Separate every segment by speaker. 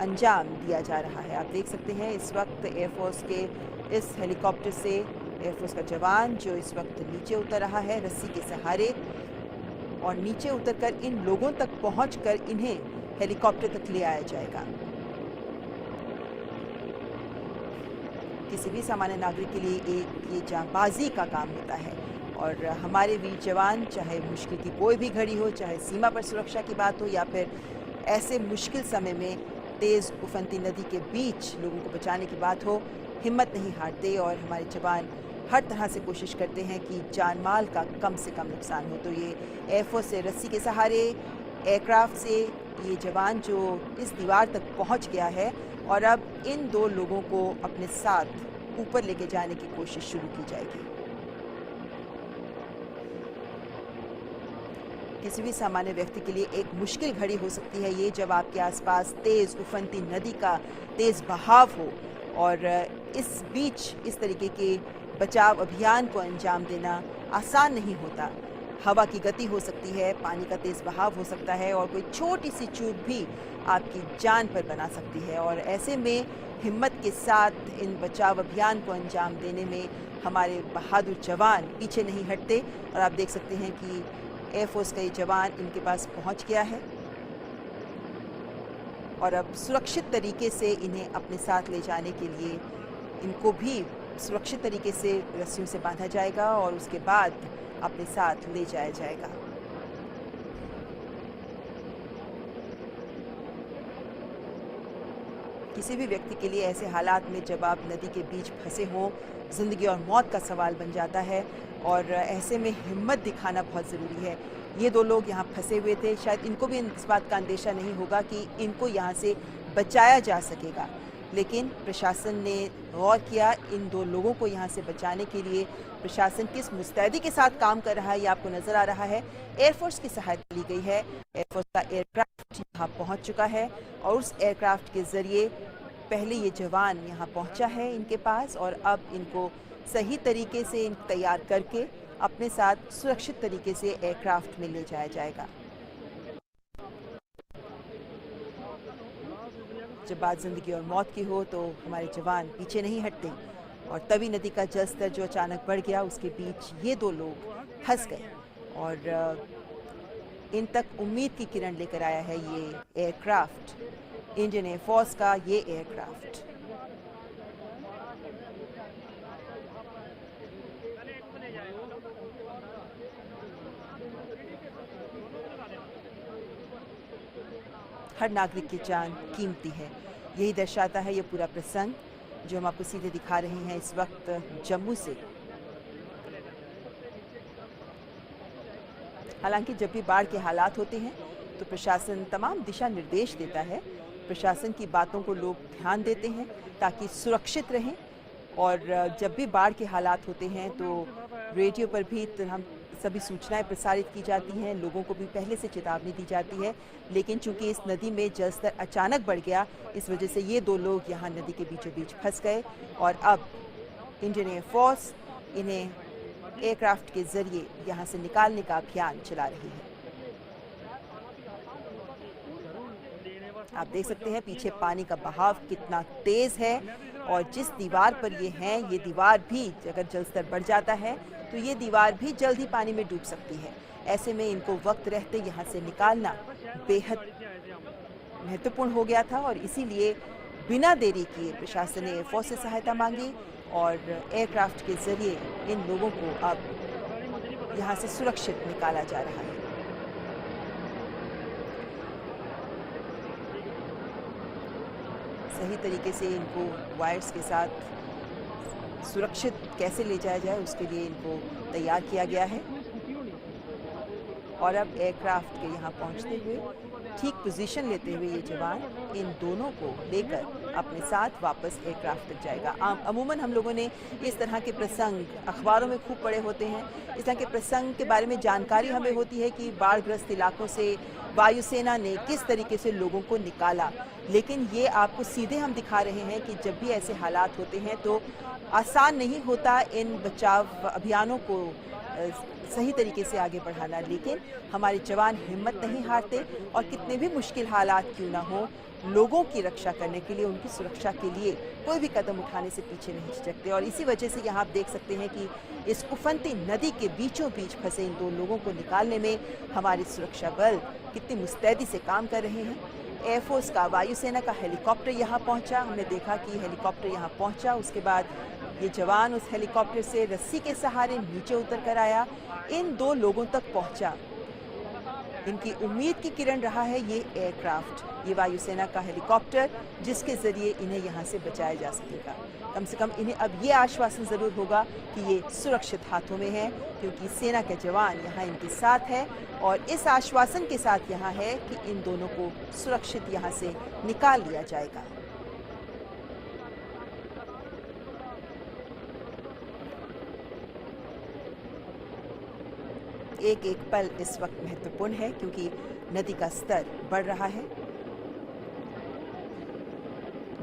Speaker 1: अंजाम दिया जा रहा है। आप देख सकते हैं इस वक्त एयरफोर्स के इस हेलीकॉप्टर से एयरफोर्स का जवान जो इस वक्त नीचे उतर रहा है रस्सी के सहारे, और नीचे उतरकर इन लोगों तक पहुंचकर इन्हें हेलीकॉप्टर तक ले आया जाएगा। किसी भी सामान्य नागरिक के लिए एक ये जांबाजी का काम होता है, और हमारे वीर जवान, चाहे मुश्किल की कोई भी घड़ी हो, चाहे सीमा पर सुरक्षा की बात हो या फिर ऐसे मुश्किल समय में तेज़ उफनती नदी के बीच लोगों को बचाने की बात हो, हिम्मत नहीं हारते और हमारे जवान हर तरह से कोशिश करते हैं कि जान माल का कम से कम नुकसान हो। तो ये एयरफोर्स से रस्सी के सहारे एयरक्राफ्ट से ये जवान जो इस दीवार तक पहुंच गया है, और अब इन 2 लोगों को अपने साथ ऊपर लेके जाने की कोशिश शुरू की जाएगी। किसी भी सामान्य व्यक्ति के लिए एक मुश्किल घड़ी हो सकती है ये, जब आपके आसपास तेज़ उफनती नदी का तेज़ बहाव हो, और इस बीच इस तरीके के बचाव अभियान को अंजाम देना आसान नहीं होता। हवा की गति हो सकती है, पानी का तेज़ बहाव हो सकता है, और कोई छोटी सी चूक भी आपकी जान पर बना सकती है। और ऐसे में हिम्मत के साथ इन बचाव अभियान को अंजाम देने में हमारे बहादुर जवान पीछे नहीं हटते। और आप देख सकते हैं कि एयरफोर्स का ये जवान इनके पास पहुंच गया है, और अब सुरक्षित तरीके से इन्हें अपने साथ ले जाने के लिए इनको भी सुरक्षित तरीके से रस्सियों से बांधा जाएगा और उसके बाद अपने साथ ले जाया जाएगा। किसी भी व्यक्ति के लिए ऐसे हालात में जब आप नदी के बीच फंसे हों, ज़िंदगी और मौत का सवाल बन जाता है, और ऐसे में हिम्मत दिखाना बहुत ज़रूरी है। ये 2 लोग यहाँ फंसे हुए थे, शायद इनको भी इस बात का अंदेशा नहीं होगा कि इनको यहाँ से बचाया जा सकेगा, लेकिन प्रशासन ने गौर किया इन 2 लोगों को यहाँ से बचाने के लिए। प्रशासन किस मुस्तैदी के साथ काम कर रहा है ये आपको नज़र आ रहा है। एयरफोर्स की सहायता ली गई है, एयरफोर्स का एयरक्राफ्ट यहाँ पहुँच चुका है, और उस एयरक्राफ्ट के ज़रिए पहले ये जवान यहाँ पहुँचा है इनके पास, और अब इनको सही तरीके से तैयार करके अपने साथ सुरक्षित तरीके से एयरक्राफ्ट में ले जाया जाएगा। जब बात ज़िंदगी और मौत की हो तो हमारे जवान पीछे नहीं हटते, और तभी नदी का जलस्तर जो अचानक बढ़ गया उसके बीच ये 2 लोग फंस गए, और इन तक उम्मीद की किरण लेकर आया है ये एयरक्राफ्ट, इंडियन एयरफोर्स का ये एयरक्राफ्ट। हर नागरिक की जान कीमती है, यही दर्शाता है ये पूरा प्रसंग जो हम आपको सीधे दिखा रहे हैं इस वक्त जम्मू से। हालांकि जब भी बाढ़ के हालात होते हैं तो प्रशासन तमाम दिशा निर्देश देता है, प्रशासन की बातों को लोग ध्यान देते हैं ताकि सुरक्षित रहें, और जब भी बाढ़ के हालात होते हैं तो रेडियो पर भी हम सभी सूचनाएं प्रसारित की जाती हैं, लोगों को भी पहले से चेतावनी दी जाती है। लेकिन चूंकि इस नदी में जलस्तर अचानक बढ़ गया, इस वजह से ये 2 लोग यहाँ नदी के बीचों बीच फंस गए, और अब इंडियन एयरफोर्स इन्हें एयरक्राफ्ट के जरिए यहाँ से निकालने का अभियान चला रही है। आप देख सकते हैं पीछे पानी का बहाव कितना तेज है, और जिस दीवार पर ये हैं, ये दीवार भी अगर जलस्तर बढ़ जाता है तो ये दीवार भी जल्द ही पानी में डूब सकती है। ऐसे में इनको वक्त रहते यहाँ से निकालना बेहद महत्वपूर्ण हो गया था, और इसीलिए बिना देरी किए प्रशासन ने एयरफोर्स से सहायता मांगी, और एयरक्राफ्ट के जरिए इन लोगों को अब यहाँ से सुरक्षित निकाला जा रहा है। सही तरीके से इनको वायर्स के साथ सुरक्षित कैसे ले जाया जाए उसके लिए इनको तैयार किया गया है, और अब एयरक्राफ्ट के यहाँ पहुँचते हुए ठीक पोजीशन लेते हुए ये जवान इन दोनों को लेकर अपने साथ वापस एयरक्राफ्ट तक जाएगा। अमूमन हम लोगों ने इस तरह के प्रसंग अखबारों में खूब पढ़े होते हैं, इस तरह के प्रसंग के बारे में जानकारी हमें होती है कि बाढ़ग्रस्त इलाकों से वायुसेना ने किस तरीके से लोगों को निकाला, लेकिन ये आपको सीधे हम दिखा रहे हैं कि जब भी ऐसे हालात होते हैं तो आसान नहीं होता इन बचाव अभियानों को सही तरीके से आगे बढ़ाना। लेकिन हमारे जवान हिम्मत नहीं हारते और कितने भी मुश्किल हालात क्यों ना हो, लोगों की रक्षा करने के लिए, उनकी सुरक्षा के लिए कोई भी कदम उठाने से पीछे नहीं हिचकते। और इसी वजह से यहाँ आप देख सकते हैं कि इस उफनती नदी के बीचों बीच फंसे इन 2 लोगों को निकालने में हमारे सुरक्षा बल कितनी मुस्तैदी से काम कर रहे हैं। एयरफोर्स का, वायुसेना का हेलीकॉप्टर यहाँ पहुँचा। हमने देखा कि हेलीकॉप्टर यहाँ पहुँचा, उसके बाद ये जवान उस हेलीकॉप्टर से रस्सी के सहारे नीचे उतर कर आया, इन 2 लोगों तक पहुँचा। इनकी उम्मीद की किरण रहा है ये एयरक्राफ्ट, ये वायुसेना का हेलीकॉप्टर, जिसके ज़रिए इन्हें यहाँ से बचाया जा सकेगा। कम से कम इन्हें अब ये आश्वासन ज़रूर होगा कि ये सुरक्षित हाथों में है, क्योंकि सेना के जवान यहाँ इनके साथ है और इस आश्वासन के साथ यहाँ है कि इन दोनों को सुरक्षित यहाँ से निकाल लिया जाएगा। एक एक पल इस वक्त महत्वपूर्ण है, क्योंकि नदी का स्तर बढ़ रहा है।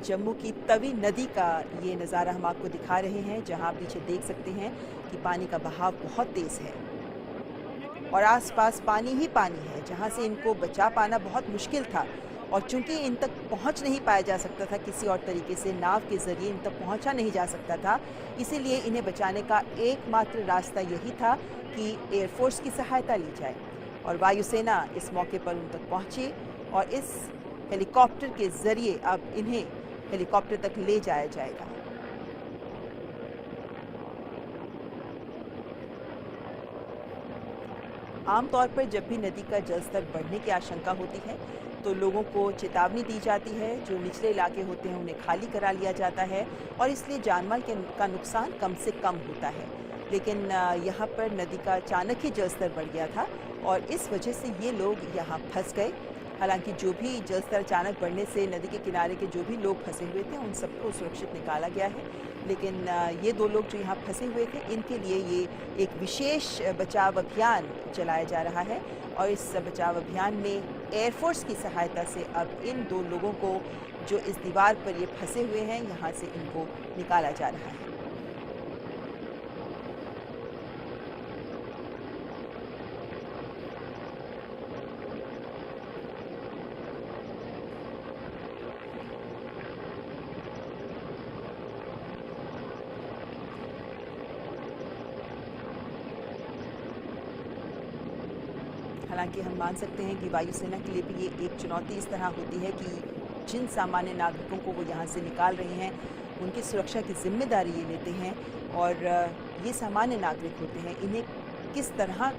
Speaker 1: जम्मू की तवी नदी का ये नज़ारा हम आपको दिखा रहे हैं, जहां पीछे देख सकते हैं कि पानी का बहाव बहुत तेज़ है और आसपास पानी ही पानी है, जहां से इनको बचा पाना बहुत मुश्किल था। और चूंकि इन तक पहुंच नहीं पाया जा सकता था किसी और तरीके से, नाव के ज़रिए इन तक पहुंचा नहीं जा सकता था, इसीलिए इन्हें बचाने का एकमात्र रास्ता यही था कि एयरफोर्स की सहायता ली जाए। और वायुसेना इस मौके पर उन तक पहुंची और इस हेलीकॉप्टर के ज़रिए अब इन्हें हेलीकॉप्टर तक ले जाया जाएगा। आमतौर पर जब भी नदी का जलस्तर बढ़ने की आशंका होती है तो लोगों को चेतावनी दी जाती है, जो निचले इलाके होते हैं उन्हें खाली करा लिया जाता है और इसलिए जानमाल का नुकसान कम से कम होता है। लेकिन यहाँ पर नदी का अचानक ही जलस्तर बढ़ गया था और इस वजह से ये लोग यहाँ फंस गए। हालांकि जो भी जलस्तर अचानक बढ़ने से नदी के किनारे के जो भी लोग फंसे हुए थे उन सबको सुरक्षित निकाला गया है, लेकिन ये 2 लोग जो यहाँ फंसे हुए थे इनके लिए ये एक विशेष बचाव अभियान चलाया जा रहा है और इस बचाव अभियान में एयरफोर्स की सहायता से अब इन 2 लोगों को जो इस दीवार पर ये फंसे हुए हैं यहाँ से इनको निकाला जा रहा है। हालांकि हम मान सकते हैं कि वायुसेना के लिए भी ये एक चुनौती इस तरह होती है कि जिन सामान्य नागरिकों को वो यहाँ से निकाल रहे हैं उनकी सुरक्षा की जिम्मेदारी ये लेते हैं और ये सामान्य नागरिक होते हैं, इन्हें किस तरह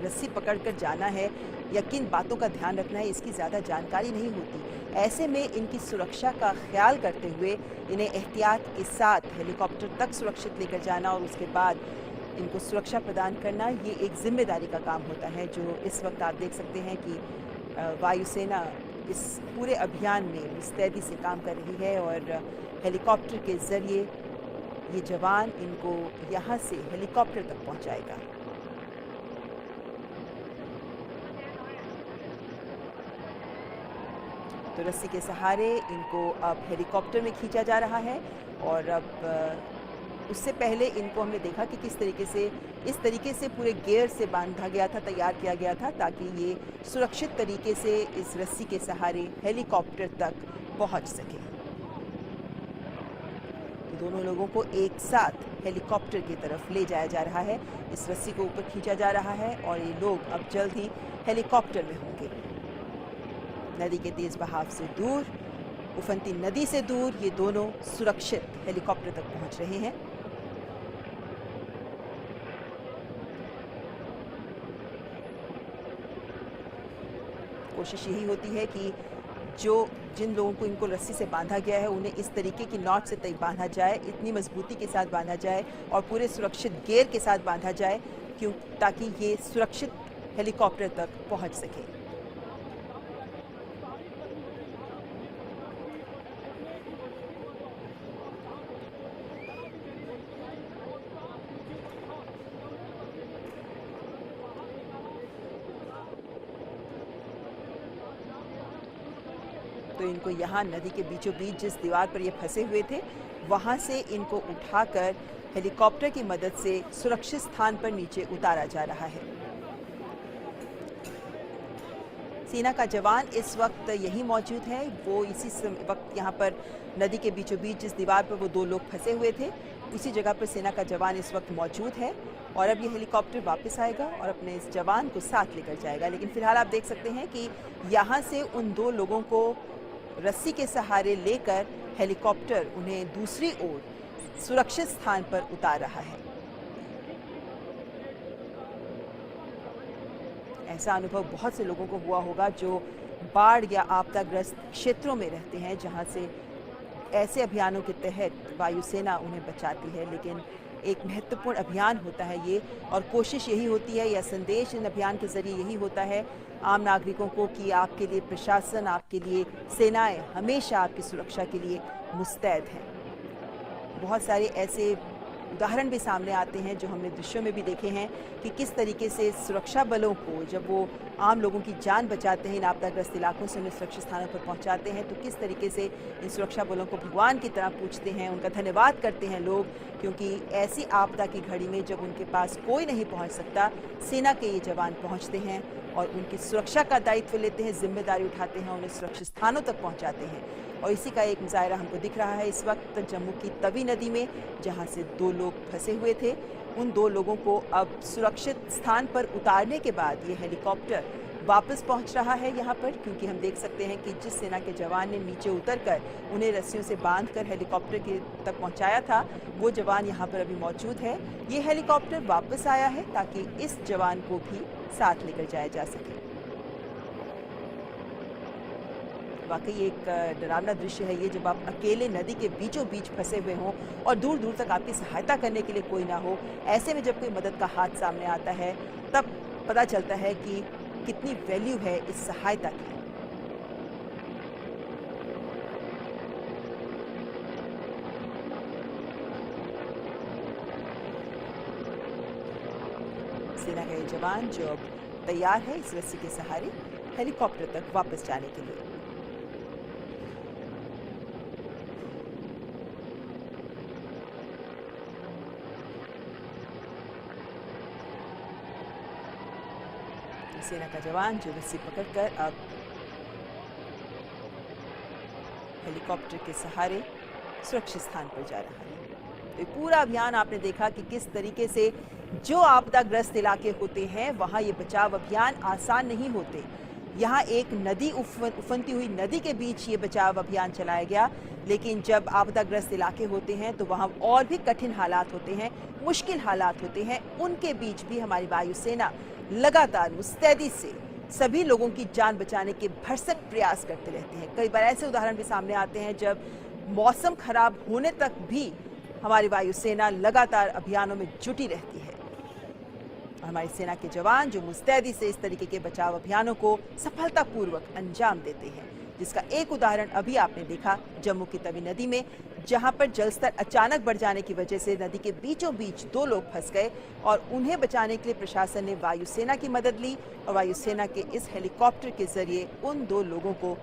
Speaker 1: रस्सी पकड़कर जाना है या किन बातों का ध्यान रखना है इसकी ज़्यादा जानकारी नहीं होती। ऐसे में इनकी सुरक्षा का ख्याल करते हुए इन्हें एहतियात के साथ हेलीकॉप्टर तक सुरक्षित लेकर जाना और उसके बाद इनको सुरक्षा प्रदान करना, ये एक जिम्मेदारी का काम होता है, जो इस वक्त आप देख सकते हैं कि वायुसेना इस पूरे अभियान में मुस्तैदी से काम कर रही है और हेलीकॉप्टर के ज़रिए ये जवान इनको यहाँ से हेलीकॉप्टर तक पहुँचाएगा। तो रस्सी के सहारे इनको अब हेलीकॉप्टर में खींचा जा रहा है और अब उससे पहले इनको हमने देखा कि किस तरीके से इस तरीके से पूरे गियर से बांधा गया था, तैयार किया गया था ताकि ये सुरक्षित तरीके से इस रस्सी के सहारे हेलीकॉप्टर तक पहुंच सके। दोनों लोगों को एक साथ हेलीकॉप्टर की तरफ ले जाया जा रहा है, इस रस्सी को ऊपर खींचा जा रहा है और ये लोग अब जल्द ही हेलीकॉप्टर में होंगे। नदी के तेज बहाव से दूर, उफनती नदी से दूर ये दोनों सुरक्षित हेलीकॉप्टर तक पहुंच रहे हैं। कोशिश यही होती है कि जिन लोगों को इनको रस्सी से बांधा गया है उन्हें इस तरीके की नॉट से बांधा जाए, इतनी मजबूती के साथ बांधा जाए और पूरे सुरक्षित गियर के साथ बांधा जाए ताकि ये सुरक्षित हेलीकॉप्टर तक पहुंच सके। तो इनको यहाँ नदी के बीचों बीच जिस दीवार पर ये फंसे हुए थे वहाँ से इनको उठाकर हेलीकॉप्टर की मदद से सुरक्षित स्थान पर नीचे उतारा जा रहा है। सेना का जवान इस वक्त यही मौजूद है। वो इसी वक्त यहाँ पर नदी के बीचों बीच जिस दीवार पर वो 2 लोग फंसे हुए थे, उसी जगह पर सेना का जवान इस वक्त मौजूद है और अब ये हेलीकॉप्टर वापस आएगा और अपने इस जवान को साथ लेकर जाएगा। लेकिन फिलहाल आप देख सकते हैं कि यहाँ से उन 2 लोगों को रस्सी के सहारे लेकर हेलीकॉप्टर उन्हें दूसरी ओर सुरक्षित स्थान पर उतार रहा है। ऐसा अनुभव बहुत से लोगों को हुआ होगा जो बाढ़ या आपदाग्रस्त क्षेत्रों में रहते हैं, जहां से ऐसे अभियानों के तहत वायुसेना उन्हें बचाती है। लेकिन एक महत्वपूर्ण अभियान होता है ये, और कोशिश यही होती है या संदेश इन अभियान के जरिए यही होता है आम नागरिकों को कि आपके लिए प्रशासन, आपके लिए सेनाएं हमेशा आपकी सुरक्षा के लिए मुस्तैद हैं। बहुत सारे ऐसे उदाहरण भी सामने आते हैं जो हमने दृश्यों में भी देखे हैं कि किस तरीके से सुरक्षा बलों को जब वो आम लोगों की जान बचाते हैं, इन आपदाग्रस्त इलाकों से उन्हें सुरक्षित स्थानों पर पहुंचाते हैं, तो किस तरीके से इन सुरक्षा बलों को भगवान की तरह पूजते हैं, उनका धन्यवाद करते हैं लोग, क्योंकि ऐसी आपदा की घड़ी में जब उनके पास कोई नहीं पहुँच सकता, सेना के ये जवान पहुँचते हैं और उनकी सुरक्षा का दायित्व लेते हैं, जिम्मेदारी उठाते हैं, उन्हें सुरक्षित स्थानों तक पहुँचाते हैं। और इसी का एक मुजाहिरा हमको दिख रहा है इस वक्त जम्मू की तवी नदी में, जहां से 2 लोग फंसे हुए थे। उन 2 लोगों को अब सुरक्षित स्थान पर उतारने के बाद ये हेलीकॉप्टर वापस पहुंच रहा है यहाँ पर, क्योंकि हम देख सकते हैं कि जिस सेना के जवान ने नीचे उतरकर उन्हें रस्सियों से बांधकर हेलीकॉप्टर के तक पहुंचाया था, वो जवान यहाँ पर अभी मौजूद है। ये हेलीकॉप्टर वापस आया है ताकि इस जवान को भी साथ लेकर जाया जा सके। वाकई एक डरावना दृश्य है ये, जब आप अकेले नदी के बीचों बीच फंसे हुए हों और दूर दूर तक आपकी सहायता करने के लिए कोई ना हो। ऐसे में जब कोई मदद का हाथ सामने आता है तब पता चलता है कि कितनी वैल्यू है इस सहायता की। सेना का ये जवान जो अब तैयार है इस रस्सी के सहारे हेलीकॉप्टर तक वापस जाने के लिए। सेना का जवान जो रस्सी पकड़कर अब हेलीकॉप्टर के सहारे सुरक्षित स्थान पर जा रहा है। तो ये पूरा अभियान आपने देखा कि किस तरीके से जो आपदाग्रस्त इलाके होते हैं वहां ये बचाव अभियान आसान नहीं होते। यहाँ एक नदी उफनती हुई नदी के बीच ये बचाव अभियान चलाया गया, लेकिन जब आपदाग्रस्त इलाके होते हैं तो वहाँ और भी कठिन हालात होते हैं, मुश्किल हालात होते हैं। उनके बीच भी हमारी वायुसेना लगातार मुस्तैदी से सभी लोगों की जान बचाने के भरसक प्रयास करते रहते हैं। कई बार ऐसे उदाहरण भी सामने आते हैं जब मौसम खराब होने तक भी हमारी वायुसेना लगातार अभियानों में जुटी रहती है। हमारी सेना के जवान जो मुस्तैदी से इस तरीके के बचाव अभियानों को सफलतापूर्वक अंजाम देते हैं, जिसका एक उदाहरण अभी आपने देखा जम्मू की तवी नदी में, जहां पर जलस्तर अचानक बढ़ जाने की वजह से नदी के बीचों बीच 2 लोग फंस गए और उन्हें बचाने के लिए प्रशासन ने वायुसेना की मदद ली और वायुसेना के इस हेलीकॉप्टर के जरिए उन 2 लोगों को